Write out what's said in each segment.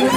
Hai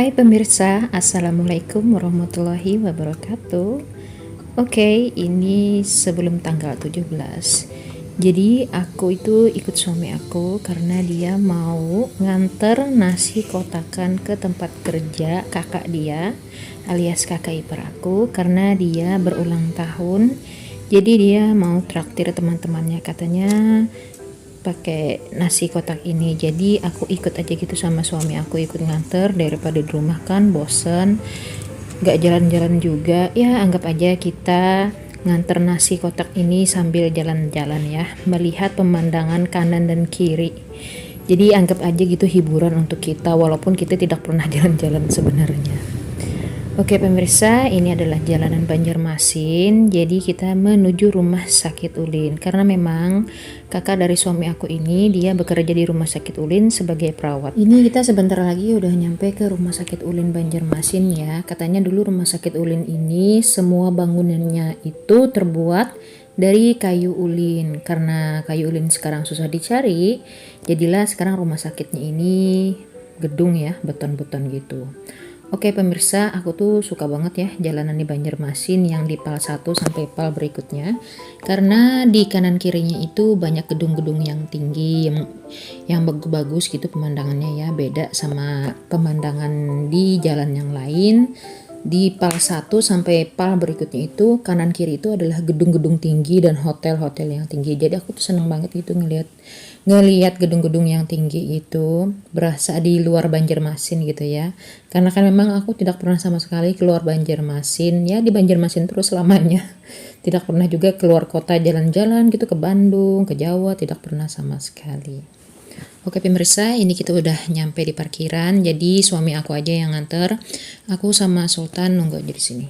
pemirsa, Assalamualaikum warahmatullahi wabarakatuh. Oke, ini sebelum tanggal 17. Jadi aku itu ikut suami aku karena dia mau nganter nasi kotakan ke tempat kerja kakak dia, alias kakak ipar aku, karena dia berulang tahun. Jadi dia mau traktir teman-temannya, katanya pakai nasi kotak ini. Jadi aku ikut aja gitu sama suami aku, ikut nganter daripada di rumah kan bosen, gak jalan-jalan juga ya. Anggap aja kita nganter nasi kotak ini sambil jalan-jalan ya, melihat pemandangan kanan dan kiri. Jadi anggap aja gitu hiburan untuk kita, walaupun kita tidak pernah jalan-jalan sebenarnya. Oke pemirsa, ini adalah jalanan Banjarmasin. Jadi kita menuju rumah sakit Ulin karena memang kakak dari suami aku ini dia bekerja di rumah sakit Ulin sebagai perawat. Ini kita sebentar lagi udah nyampe ke rumah sakit Ulin Banjarmasin ya. Katanya dulu rumah sakit Ulin ini semua bangunannya itu terbuat dari kayu ulin. Karena kayu ulin sekarang susah dicari, jadilah sekarang rumah sakitnya ini gedung ya, beton-beton gitu. Oke pemirsa, aku tuh suka banget ya jalanan di Banjarmasin yang di PAL 1 sampai PAL berikutnya. Karena di kanan kirinya itu banyak gedung-gedung yang tinggi, yang bagus-bagus gitu pemandangannya ya. Beda sama pemandangan di jalan yang lain. Di PAL 1 sampai PAL berikutnya itu kanan kiri itu adalah gedung-gedung tinggi dan hotel-hotel yang tinggi. Jadi aku tuh seneng banget gitu ngelihat gedung-gedung yang tinggi itu, berasa di luar Banjarmasin gitu ya. Karena kan memang aku tidak pernah sama sekali keluar Banjarmasin, ya di Banjarmasin terus selamanya. Tidak pernah juga keluar kota jalan-jalan gitu ke Bandung, ke Jawa, tidak pernah sama sekali. Oke pemirsa, ini kita udah nyampe di parkiran, jadi suami aku aja yang nganter. Aku sama Sultan nunggu aja di sini.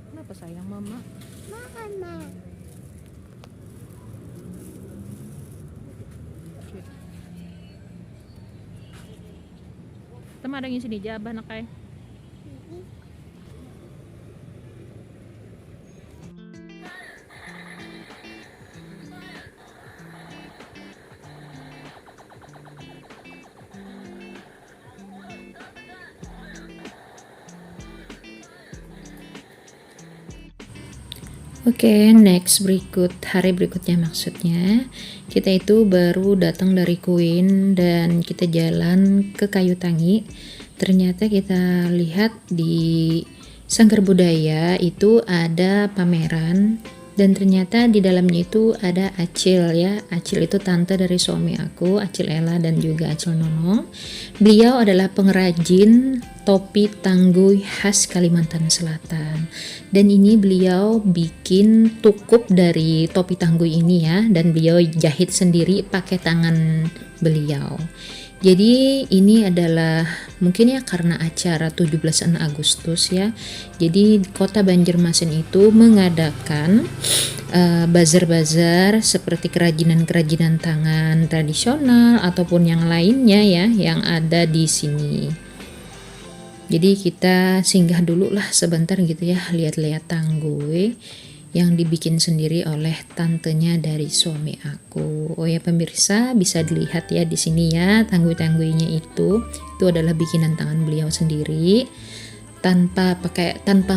Kenapa sayang mama? Tama ada yang sini jabah nak kay. Oke, next hari berikutnya maksudnya kita itu baru datang dari Queen dan kita jalan ke Kayu Tangi. Ternyata kita lihat di Sanggar Budaya itu ada pameran dan ternyata di dalamnya itu ada Acil ya. Acil itu tante dari suami aku, Acil Ella dan juga Acil Nono. Beliau adalah pengrajin topi tangguh khas Kalimantan Selatan. Dan ini beliau bikin tukup dari topi tangguh ini ya, dan beliau jahit sendiri pakai tangan beliau. Jadi ini adalah mungkin ya karena acara 17 Agustus ya. Jadi kota Banjarmasin itu mengadakan bazar-bazar seperti kerajinan-kerajinan tangan tradisional ataupun yang lainnya ya yang ada di sini. Jadi kita singgah dulu lah sebentar gitu ya, lihat-lihat tangguh yang dibikin sendiri oleh tantenya dari suami aku. Oh ya pemirsa, bisa dilihat ya di sini ya tangguh-tangguhnya itu adalah bikinan tangan beliau sendiri tanpa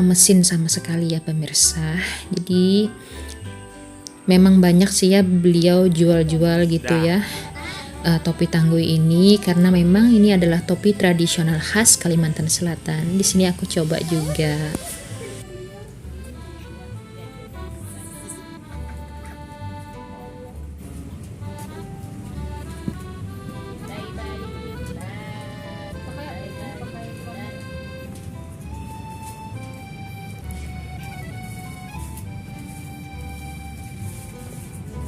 mesin sama sekali ya pemirsa. Jadi memang banyak sih ya beliau jual-jual gitu ya. Topi tangguh ini karena memang ini adalah topi tradisional khas Kalimantan Selatan. Di sini aku coba juga.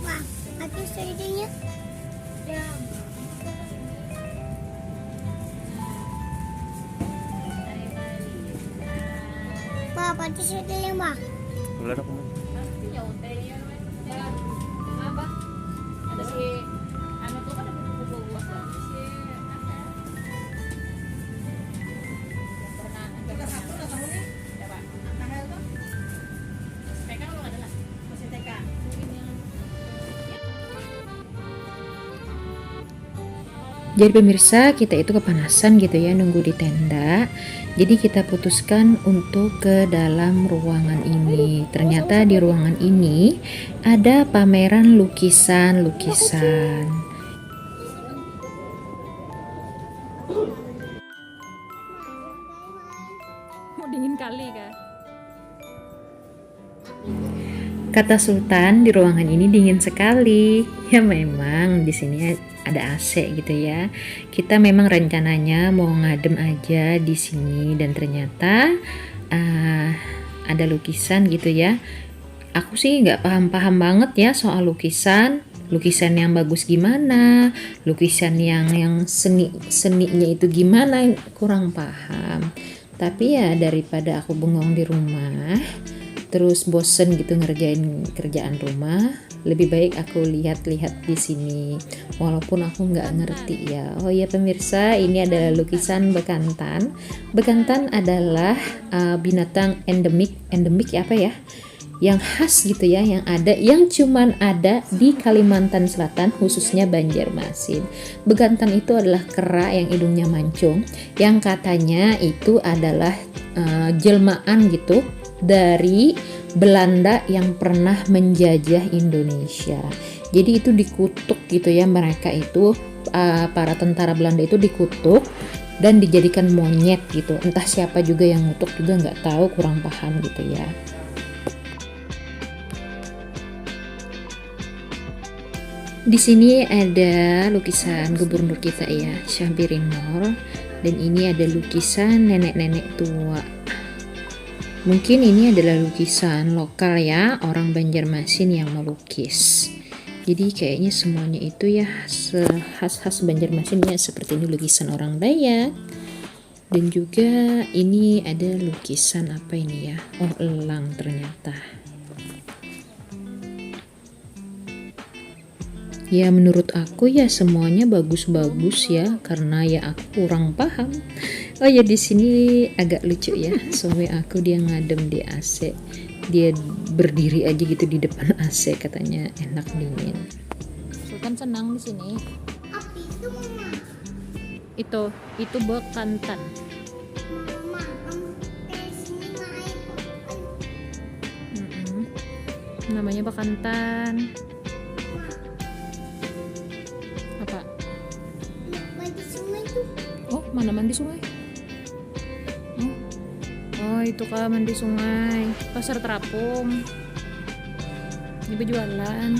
Wah, ada serinya. Ya. pati shootingnya bang. Wala na kumain. Ada si ano tuh kan bubuwas si Jadi pemirsa, kita itu kepanasan gitu ya nunggu di tenda. Jadi kita putuskan untuk ke dalam ruangan ini. Ternyata di ruangan ini ada pameran lukisan-lukisan. Dingin kali kah? Kata Sultan, di ruangan ini dingin sekali. Ya memang di sini ada AC gitu ya. Kita memang rencananya mau ngadem aja di sini dan ternyata ada lukisan gitu ya. Aku sih nggak paham-paham banget ya soal lukisan. Lukisan yang bagus gimana, lukisan yang seninya itu gimana, kurang paham. Tapi ya daripada aku bengong di rumah terus bosen gitu ngerjain kerjaan rumah, lebih baik aku lihat-lihat di sini walaupun aku nggak ngerti ya. Oh ya pemirsa, ini adalah lukisan bekantan. Bekantan adalah binatang endemik ya, apa ya, yang khas gitu ya, yang cuman ada di Kalimantan Selatan, khususnya Banjarmasin. Bekantan itu adalah kera yang hidungnya mancung, yang katanya itu adalah jelmaan gitu dari Belanda yang pernah menjajah Indonesia. Jadi itu dikutuk gitu ya, mereka itu para tentara Belanda itu dikutuk dan dijadikan monyet gitu. Entah siapa juga yang ngutuk juga nggak tahu, kurang paham gitu ya. Di sini ada lukisan gubernur kita ya, Syahbiri Nur, dan ini ada lukisan nenek-nenek tua. Mungkin ini adalah lukisan lokal ya, orang Banjarmasin yang melukis. Jadi kayaknya semuanya itu ya khas-khas Banjarmasin ya, seperti ini lukisan orang Dayak. Dan juga ini ada lukisan apa ini ya? Oh, elang ternyata. Ya menurut aku ya semuanya bagus-bagus ya, karena ya aku kurang paham. Oh ya di sini agak lucu ya, suami aku dia ngadem di AC, dia berdiri aja gitu di depan AC, katanya enak dingin. Sultan senang di sini. Api itu mama. Itu bekantan. Mama, kamu dari sini main. Namanya bekantan. Apa? Mandi sungai tuh. Oh, mana mandi sungai? Oh, itu kah mandi sungai. Pasar terapung. Ini berjualan.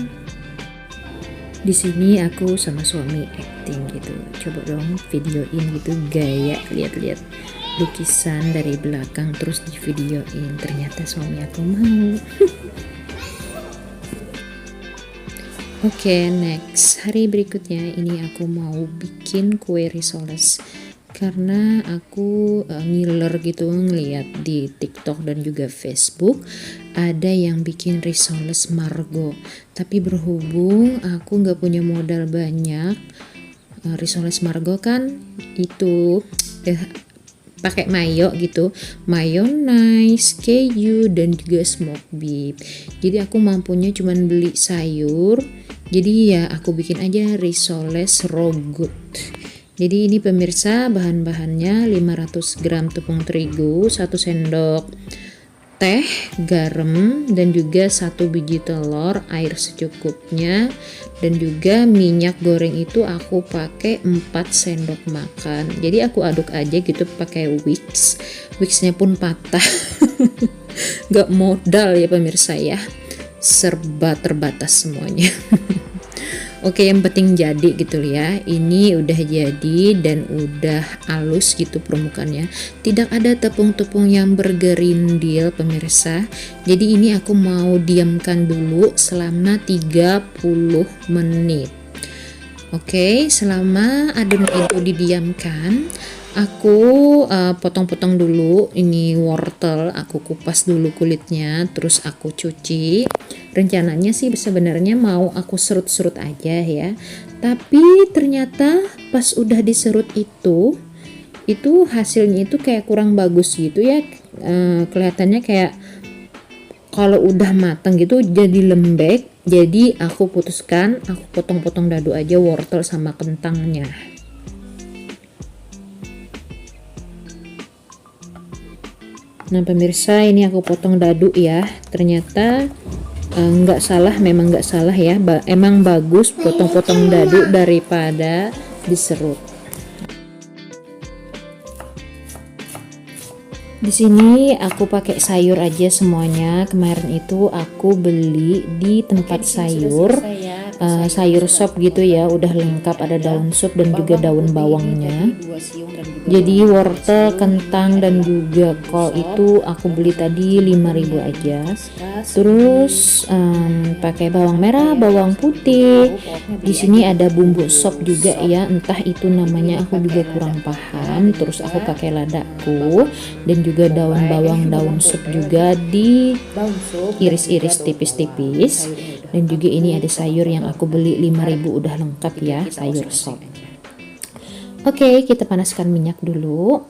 Di sini aku sama suami acting gitu. Coba dong videoin gitu gaya, lihat-lihat lukisan dari belakang terus di videoin. Ternyata suami aku mau. Oke, next. Hari berikutnya ini aku mau bikin kue risoles. Karena aku ngiler gitu ngeliat di TikTok dan juga Facebook ada yang bikin risoles margo. Tapi berhubung aku nggak punya modal banyak, risoles margo kan itu pakai mayo gitu, mayonnaise, keju, dan juga smoked beef. Jadi aku mampunya cuman beli sayur. Jadi ya aku bikin aja risoles raw good. Jadi ini pemirsa, bahan-bahannya 500 gram tepung terigu, 1 sendok teh, garam, dan juga 1 biji telur, air secukupnya, dan juga minyak goreng itu aku pakai 4 sendok makan. Jadi aku aduk aja gitu pakai Wixnya pun patah. Gak modal ya pemirsa ya, serba terbatas semuanya. Oke, yang penting jadi gitu ya. Ini udah jadi dan udah halus gitu permukaannya. Tidak ada tepung-tepung yang bergerindil pemirsa. Jadi ini aku mau diamkan dulu selama 30 menit. Oke, selama adonan itu didiamkan, aku potong-potong dulu ini wortel, aku kupas dulu kulitnya, terus aku cuci. Rencananya sih sebenarnya mau aku serut-serut aja ya, tapi ternyata pas udah diserut itu hasilnya itu kayak kurang bagus gitu ya. Kelihatannya kayak kalau udah matang gitu jadi lembek. Jadi aku putuskan aku potong-potong dadu aja wortel sama kentangnya. Nah pemirsa, ini aku potong dadu ya. Ternyata nggak salah, memang nggak salah ya. Emang bagus potong-potong dadu daripada diserut. Di sini aku pakai sayur aja semuanya. Kemarin itu aku beli di tempat sayur, sayur sop gitu ya, udah lengkap, ada daun sop dan juga daun bawangnya. Jadi wortel, kentang dan juga kol itu aku beli tadi 5.000 aja. Terus pakai bawang merah, bawang putih. Di sini ada bumbu sop juga ya, entah itu namanya aku juga kurang paham. Terus aku pakai ladaku dan juga daun bawang, daun sup juga diiris-iris tipis-tipis. Dan juga ini ada sayur yang aku beli 5.000 udah lengkap ya, sayur sop. Oke, kita panaskan minyak dulu.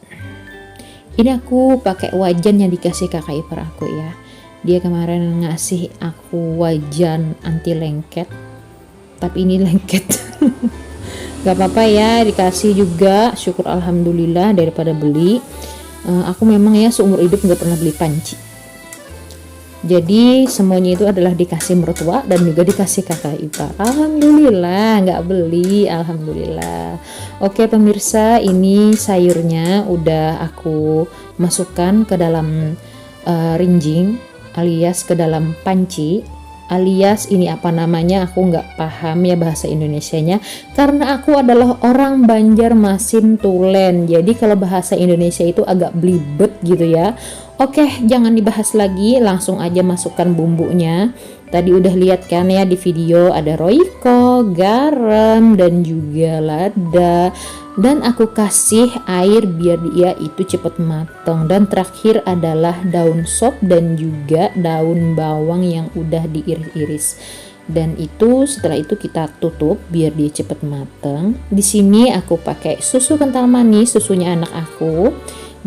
Ini aku pakai wajan yang dikasih kakak ipar aku ya. Dia kemarin ngasih aku wajan anti lengket, tapi ini lengket. Gak apa-apa ya, dikasih juga, syukur alhamdulillah daripada beli. Aku memang ya seumur hidup nggak pernah beli panci. Jadi semuanya itu adalah dikasih mertua dan juga dikasih kakak ipar. Alhamdulillah nggak beli, alhamdulillah. Oke pemirsa, ini sayurnya udah aku masukkan ke dalam rinjing alias ke dalam panci, alias ini apa namanya aku nggak paham ya bahasa Indonesianya, karena aku adalah orang Banjarmasin Tulen, jadi kalau bahasa Indonesia itu agak belibet gitu ya. Oke, jangan dibahas lagi, langsung aja masukkan bumbunya. Tadi udah lihat kan ya di video, ada roiko, garam dan juga lada, dan aku kasih air biar dia itu cepet matang. Dan terakhir adalah daun sop dan juga daun bawang yang udah diiris-iris. Dan itu setelah itu kita tutup biar dia cepet matang. Di sini aku pakai susu kental manis, susunya anak aku.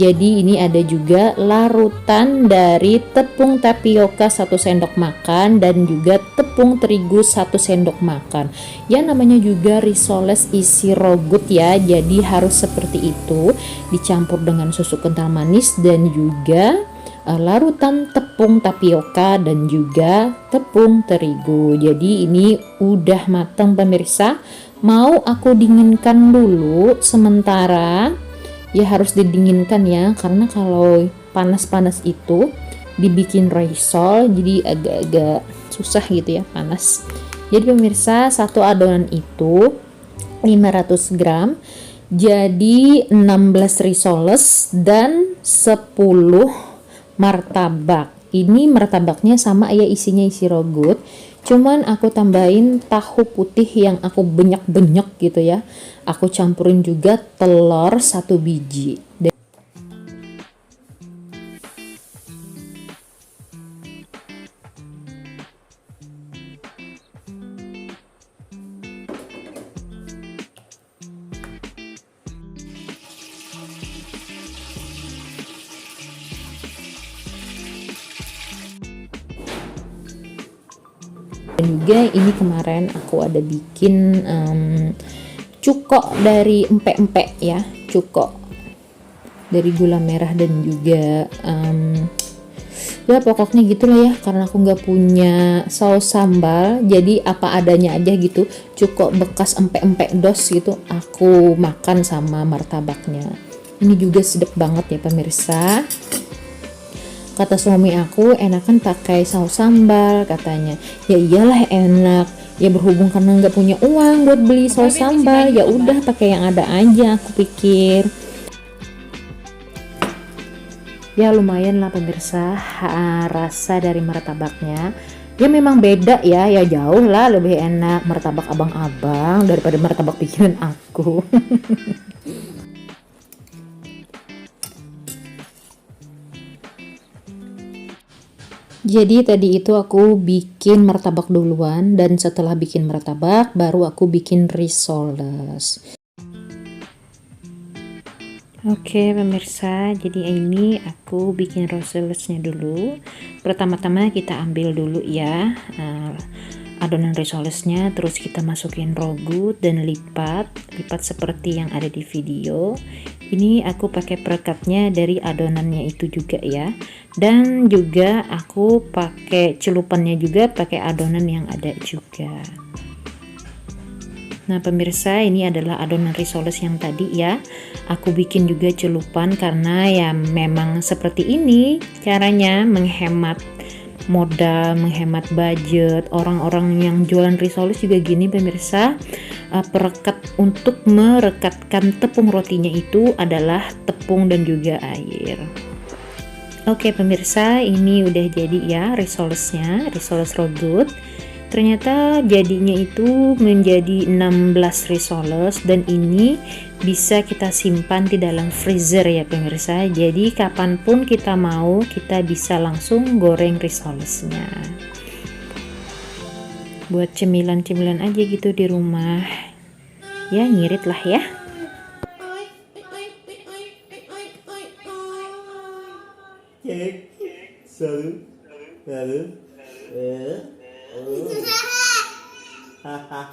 Jadi ini ada juga larutan dari tepung tapioka 1 sendok makan dan juga tepung terigu 1 sendok makan. Ya namanya juga risoles isi rogut ya. Jadi harus seperti itu, dicampur dengan susu kental manis dan juga larutan tepung tapioka dan juga tepung terigu. Jadi ini udah matang pemirsa. Mau aku dinginkan dulu sementara. Ya harus didinginkan ya, karena kalau panas-panas itu dibikin risol jadi agak-agak susah gitu ya, panas. Jadi pemirsa, satu adonan itu 500 gram, jadi 16 risoles dan 10 martabak. Ini martabaknya sama ya, isinya isi rogut, cuman aku tambahin tahu putih yang aku benyak-benyak gitu ya. Aku campurin juga telur 1 biji. Dan juga ini kemarin aku ada bikin cukok dari empek-empek ya, cukok dari gula merah dan juga ya pokoknya gitulah ya, karena aku nggak punya saus sambal jadi apa adanya aja gitu, cukok bekas empek-empek dos gitu aku makan sama martabaknya. Ini juga sedap banget ya pemirsa. Kata suami aku enakan pakai saus sambal katanya. Ya iyalah enak. Ya berhubung karena nggak punya uang buat beli saus sambal, ya udah pakai yang ada aja aku pikir. Ya lumayan lah pemirsa rasa dari martabaknya. Ya memang beda ya, ya jauh lah lebih enak martabak abang-abang daripada martabak bikinan aku. Jadi tadi itu aku bikin martabak duluan dan setelah bikin martabak baru aku bikin risoles. Oke pemirsa, jadi ini aku bikin risolesnya dulu. Pertama-tama kita ambil dulu ya adonan risolesnya, terus kita masukin rogut dan lipat seperti yang ada di video. Ini aku pakai perekatnya dari adonannya itu juga ya, dan juga aku pakai celupannya juga pakai adonan yang ada juga. Nah pemirsa, ini adalah adonan risoles yang tadi ya. Aku bikin juga celupan karena ya memang seperti ini caranya menghemat modal, menghemat budget. Orang-orang yang jualan risoles juga gini pemirsa. Perekat untuk merekatkan tepung rotinya itu adalah tepung dan juga air. Oke pemirsa, ini udah jadi ya risolesnya, risoles rogut. Ternyata jadinya itu menjadi 16 risoles dan ini bisa kita simpan di dalam freezer ya pemirsa. Jadi kapanpun kita mau kita bisa langsung goreng risolesnya. Buat cemilan-cemilan aja gitu di rumah. Ya ngirit lah ya. Hahaha.